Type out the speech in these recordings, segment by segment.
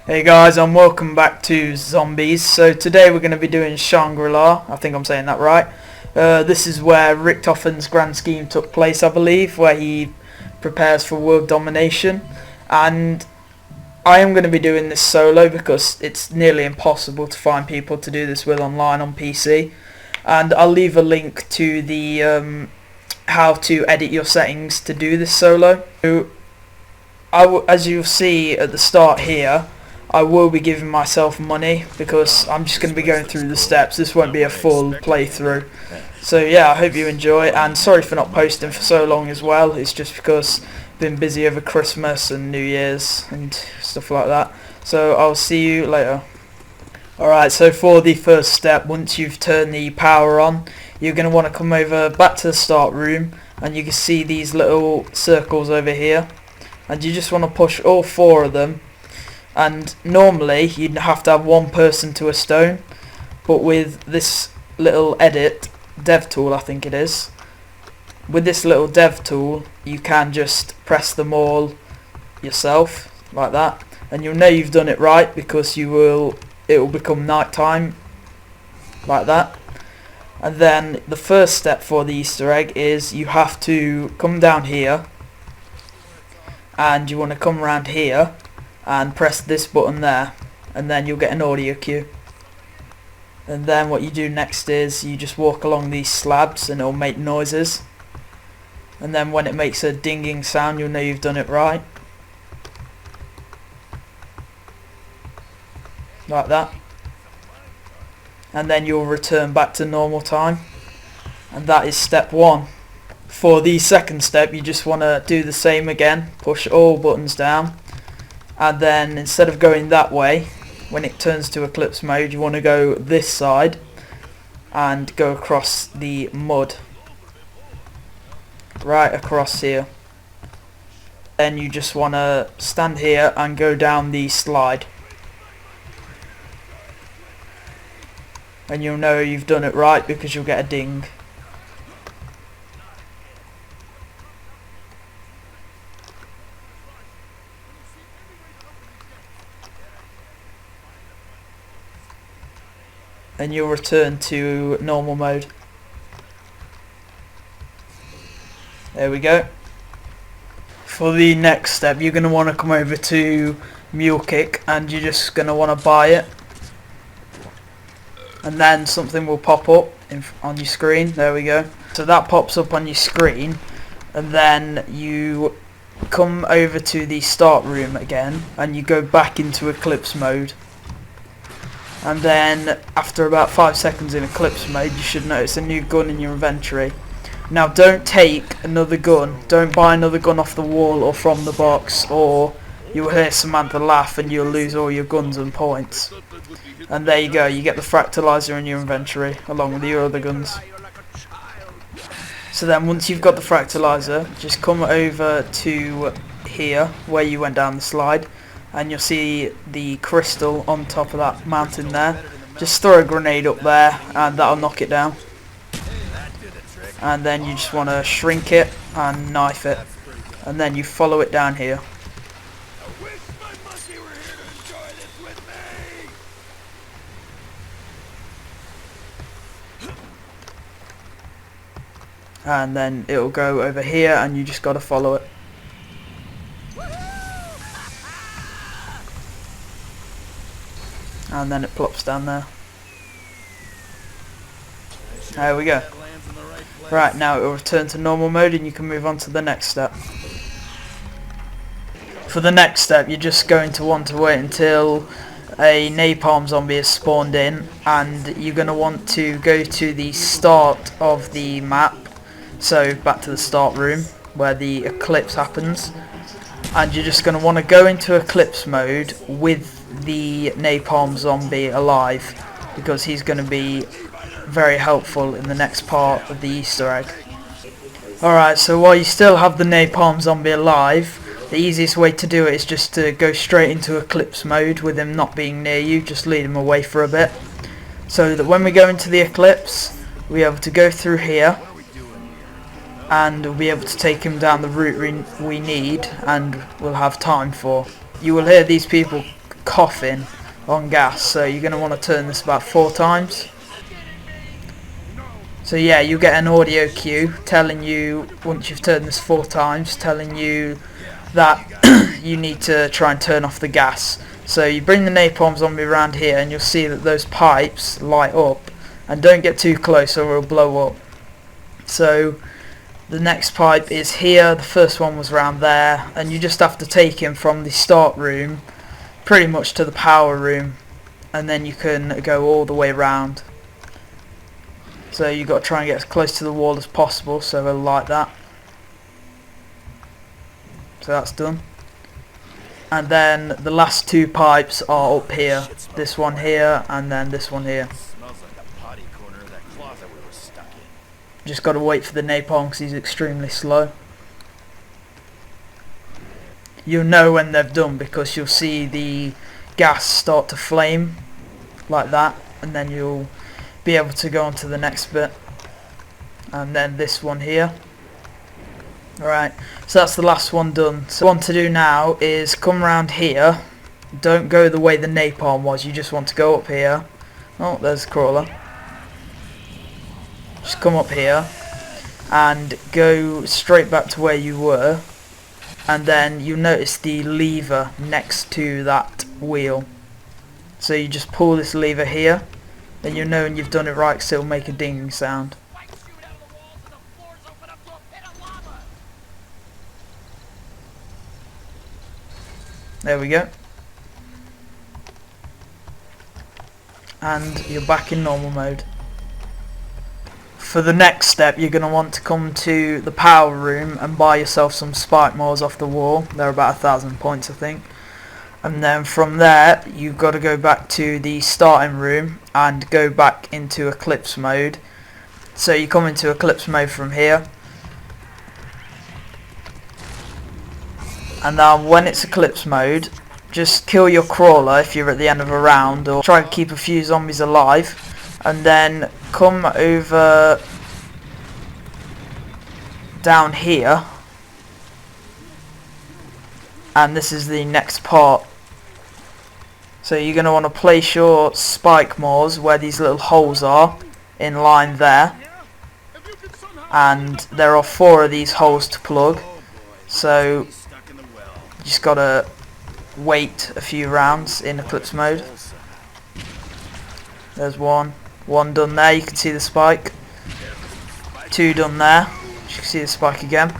Hey guys, and welcome back to Zombies. So today we're going to be doing Shangri-La. I think I'm saying that right. This is where Richtofen's grand scheme took place, I believe, where he prepares for world domination. And I am going to be doing this solo because it's nearly impossible to find people to do this with online on PC. And I'll leave a link to the how to edit your settings to do this solo. So, as you'll see at the start here, I will be giving myself money because I'm just going to be going through the steps. This won't be a full playthrough. So yeah, I hope you enjoy, and sorry for not posting for so long as well. It's just because I've been busy over Christmas and New Year's and stuff like that. So I'll see you later. Alright, so for the first step, once you've turned the power on, you're going to want to come over back to the start room, and you can see these little circles over here, and you just want to push all 4 of them. And normally you'd have to have one person to a stone, but with this little dev tool I think it is, with this little dev tool you can just press them all yourself like that, and you'll know you've done it right because it will become night time like that. And then the first step for the Easter egg is you have to come down here, and you want to come around here and press this button there, and then you'll get an audio cue. And then what you do next is you just walk along these slabs and it'll make noises, and then when it makes a dinging sound you'll know you've done it right, like that. And then you'll return back to normal time, and that is step 1. For the second step you just want to do the same again, push all buttons down, and then instead of going that way, when it turns to Eclipse mode, you want to go this side and go across the mud, right across here. Then you just want to stand here and go down the slide, and you'll know you've done it right because you'll get a ding. And you'll return to normal mode. There we go. For the next step you're going to want to come over to Mule, and you're just going to want to buy it, and then something will pop up on your screen. There we go. So that pops up on your screen, and then you come over to the start room again and you go back into Eclipse mode. And then after about 5 seconds in Eclipse mode you should notice a new gun in your inventory. Now don't take another gun, don't buy another gun off the wall or from the box, or you'll hear Samantha laugh and you'll lose all your guns and points. And there you go, you get the Fractalizer in your inventory along with your other guns. So then once you've got the Fractalizer, just come over to here where you went down the slide, and you'll see the crystal on top of that mountain there. Just throw a grenade up there and that'll knock it down, and then you just want to shrink it and knife it, and then you follow it down here. And then it'll go over here and you just got to follow it. And then it plops down there. There we go. Right, now it will return to normal mode and you can move on to the next step. For the next step you're just going to want to wait until a napalm zombie is spawned in, and you're going to want to go to the start of the map, so back to the start room where the eclipse happens, and you're just going to want to go into Eclipse mode with the napalm zombie alive, because he's going to be very helpful in the next part of the Easter egg. Alright, so while you still have the napalm zombie alive, the easiest way to do it is just to go straight into Eclipse mode with him not being near you. Just lead him away for a bit, so that when we go into the Eclipse we'll be able to go through here and we'll be able to take him down the route we need and we'll have time for. You will hear these people coughing on gas, so you're going to want to turn this about 4 times. So yeah, you get an audio cue telling you, once you've turned this 4 times, telling you that you need to try and turn off the gas. So you bring the napalm zombie around here and you'll see that those pipes light up, and don't get too close or it'll blow up. So the next pipe is here, the first one was around there, and you just have to take him from the start room pretty much to the power room, and then you can go all the way around. So you've got to try and get as close to the wall as possible so it'll light that. So that's done. And then the last 2 pipes are up here. This one here and then this one here. Just got to wait for the napalm because he's extremely slow. You'll know when they've done because you'll see the gas start to flame like that, and then you'll be able to go on to the next bit. And then this one here. Alright, so that's the last one done. So what I want to do now is come around here. Don't go the way the napalm was, you just want to go up here. Oh, there's a crawler. Just come up here and go straight back to where you were, and then you'll notice the lever next to that wheel. So you just pull this lever here, then you'll know when you've done it right because it'll make a dinging sound. There we go. And you're back in normal mode. For the next step, you're going to want to come to the power room and buy yourself some spike mores off the wall. They're about 1,000 points, I think. And then from there, you've got to go back to the starting room and go back into Eclipse mode. So you come into Eclipse mode from here. And now when it's Eclipse mode, just kill your crawler if you're at the end of a round, or try to keep a few zombies alive. And then come over down here, and this is the next part. So you're going to want to place your spike mores where these little holes are, in line there, and there are 4 of these holes to plug, so you just got to wait a few rounds in Eclipse mode. There's one done there, you can see the spike. 2 done there, you can see the spike again.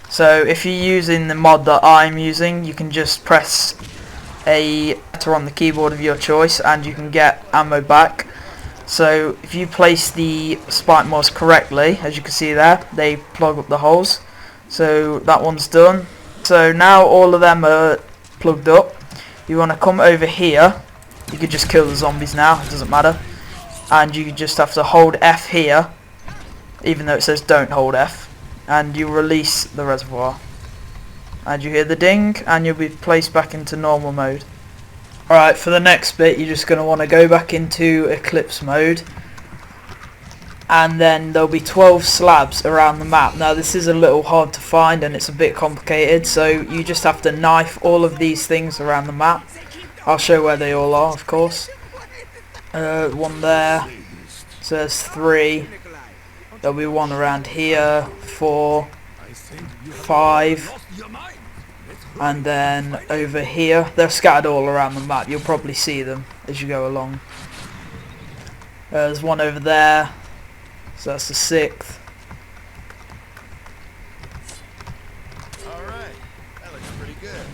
So if you're using the mod that I'm using, you can just press a letter on the keyboard of your choice and you can get ammo back. So if you place the spike mores correctly, as you can see there, they plug up the holes. So that one's done. So now all of them are plugged up. You want to come over here. You could just kill the zombies now, it doesn't matter. And you just have to hold F here, even though it says don't hold F. And you release the reservoir. And you hear the ding, and you'll be placed back into normal mode. Alright, for the next bit, you're just going to want to go back into Eclipse mode. And then there'll be 12 slabs around the map. Now this is a little hard to find and it's a bit complicated, so you just have to knife all of these things around the map. I'll show where they all are, of course. One there, so there's 3. There'll be one around here, 4, 5, and then over here. They're scattered all around the map, you'll probably see them as you go along. There's one over there, so that's the 6th. Alright, that looks pretty good.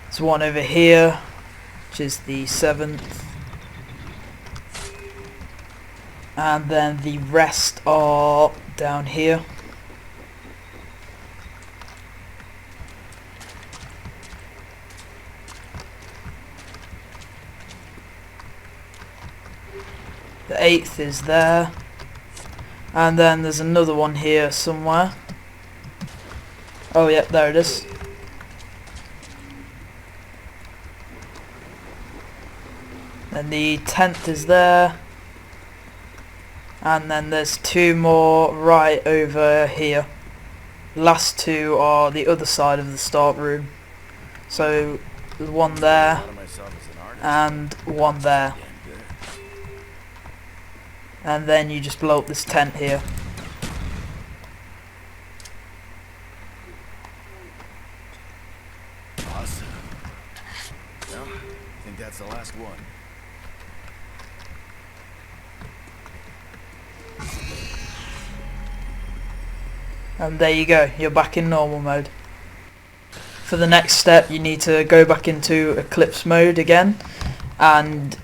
There's one over here, which is the 7th. And then the rest are down here. The 8th is there. And then there's another one here somewhere. Oh yeah, there it is. And the 10th is there. And then there's 2 more right over here. Last 2 are the other side of the start room. So there's 1 there and 1 there. And then you just blow up this tent here. Awesome. Well, I think that's the last one. And there you go, you're back in normal mode. For the next step you need to go back into Eclipse mode again, and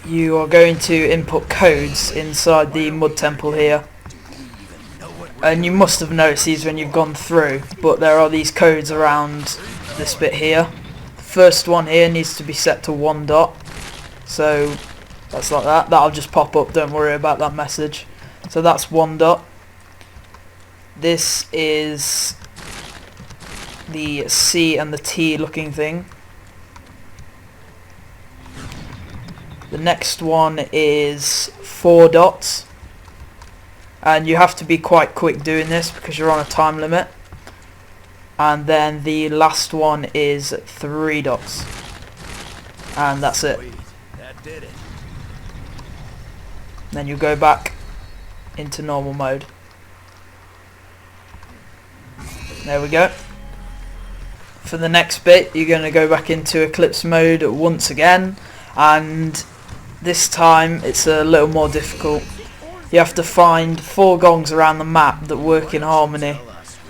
you are going to input codes inside the mud temple here. And you must have noticed these when you've gone through, but there are these codes around this bit here. The first one here needs to be set to 1 dot, so that's like that. That'll just pop up, don't worry about that message. So that's 1 dot. This is the C and the T looking thing. The next one is 4 dots. And you have to be quite quick doing this because you're on a time limit. And then the last one is 3 dots. And that's it. That did it. Then you go back into normal mode. There we go. For the next bit you're going to go back into Eclipse mode once again, and this time it's a little more difficult. You have to find 4 gongs around the map that work in harmony.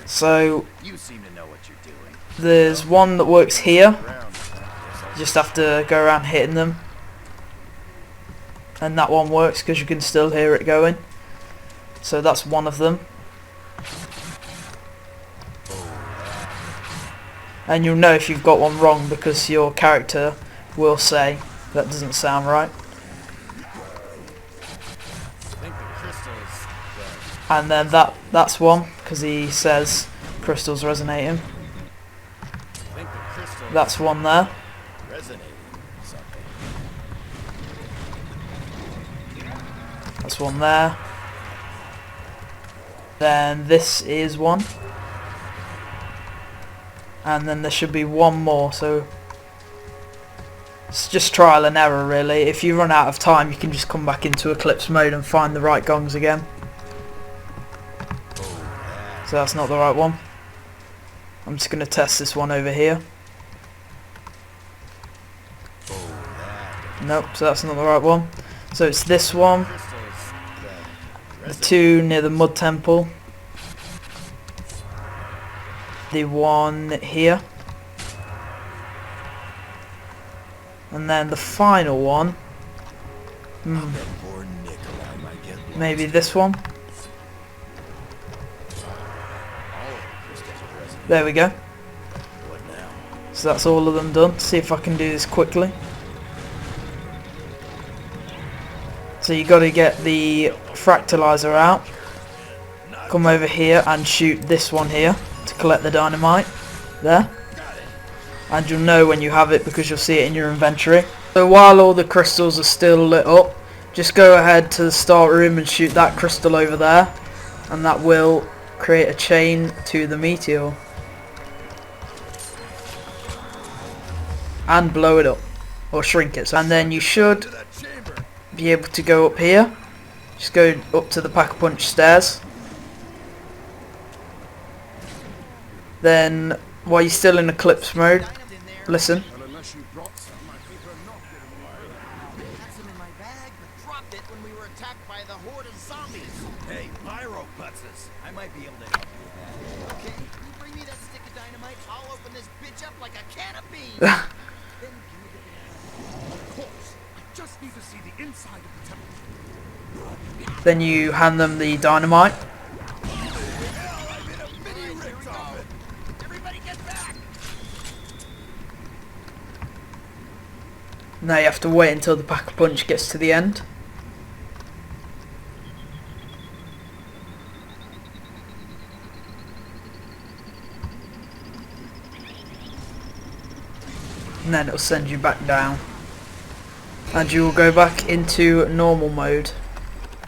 So there's one that works here. You just have to go around hitting them, and that one works because you can still hear it going. So that's one of them. And you'll know if you've got one wrong because your character will say that doesn't sound right. And then that's one because he says crystals resonating. That's one there. That's one there. Then this is one. And then there should be one more, so it's just trial and error really. If you run out of time you can just come back into Eclipse mode and find the right gongs again. So that's not the right one. I'm just going to test this one over here. Nope, so that's not the right one. So it's this one. The 2 near the mud temple. The one here. And then the final one. Maybe this one. There we go. So that's all of them done. See if I can do this quickly. So you got to get the fractalizer out. Come over here and shoot this one here to collect the dynamite. There. And you'll know when you have it because you'll see it in your inventory. So while all the crystals are still lit up, just go ahead to the start room and shoot that crystal over there, and that will create a chain to the meteor and blow it up or shrink it. And then you should be able to go up here. Just go up to the Pack-a-Punch stairs. Then while you're still in Eclipse mode, listen. Hey, pyro putzes. I might be able to help you with that. Okay, you bring me that stick of dynamite, I'll open this bitch up like a can of beans. Then give me the Of course. I just need to see the inside of the temple. Then you hand them the dynamite. Now you have to wait until the Pack-a-Punch gets to the end. And then it'll send you back down. and you will go back into normal mode.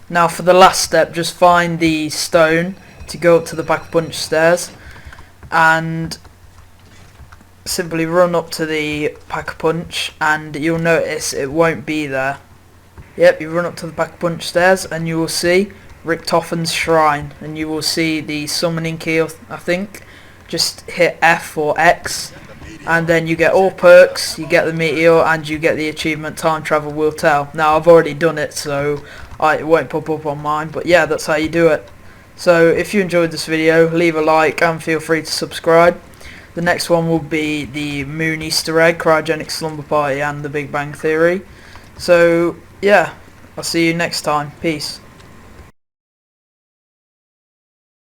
Now for the last step, just find the stone to go up to the Pack-a-Punch stairs and simply run up to the Pack-a-Punch, and you'll notice it won't be there. Yep, you run up to the Pack-a-Punch stairs and you will see Richtofen's shrine, and you will see the summoning key, I think. Just hit F or X and then you get all perks, you get the meteor, and you get the achievement Time Travel Will Tell. Now I've already done it, so it won't pop up on mine, but yeah, that's how you do it. So if you enjoyed this video, leave a like and feel free to subscribe. The next one will be the Moon Easter Egg, Cryogenic Slumber Party and the Big Bang Theory. So yeah, I'll see you next time. Peace.